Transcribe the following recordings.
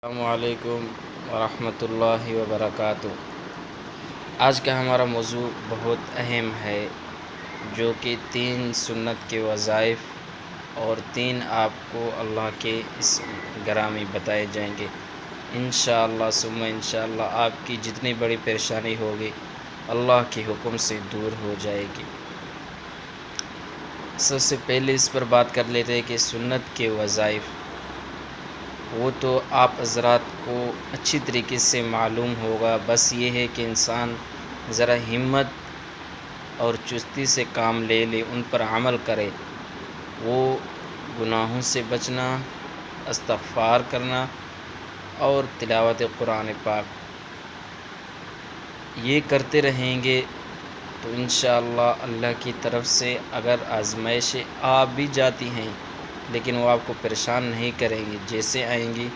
السلام علیکم ورحمۃ اللہ وبرکاتہ۔ آج کا ہمارا موضوع بہت اہم ہے، جو کہ 3 سنت کے وظائف اور 3 آپ کو اللہ کے اس گرامی بتائے جائیں گے۔ انشاءاللہ ثم انشاءاللہ آپ کی جتنی بڑی پریشانی ہوگی اللہ کے حکم سے دور ہو جائے گی۔ سب سے پہلے اس پر بات کر لیتے ہیں کہ سنت کے وظائف، وہ تو آپ حضرات کو اچھی طریقے سے معلوم ہوگا، بس یہ ہے کہ انسان ذرا ہمت اور چستی سے کام لے ان پر عمل کرے۔ وہ گناہوں سے بچنا، استغفار کرنا اور تلاوت قرآن پاک، یہ کرتے رہیں گے تو انشاءاللہ اللہ کی طرف سے اگر آزمائشیں آ بھی جاتی ہیں لیکن وہ آپ کو پریشان نہیں کریں گی، جیسے آئیں گی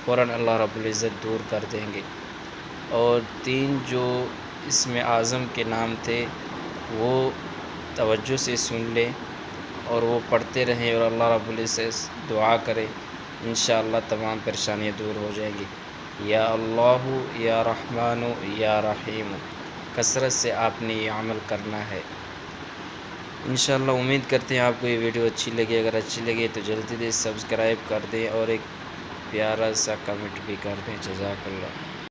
فوراً اللہ رب العزت دور کر دیں گے۔ اور 3 جو اسم اعظم کے نام تھے وہ توجہ سے سن لیں اور وہ پڑھتے رہیں اور اللہ رب العزت دعا کرے، انشاءاللہ تمام پریشانیاں دور ہو جائیں گی۔ یا اللہ یا رحمان یا رحیم، کثرت سے آپ نے یہ عمل کرنا ہے۔ انشاءاللہ امید کرتے ہیں آپ کو یہ ویڈیو اچھی لگے، اگر اچھی لگے تو جلدی سے سبسکرائب کر دیں اور ایک پیارا سا کمنٹ بھی کر دیں۔ جزاک اللہ۔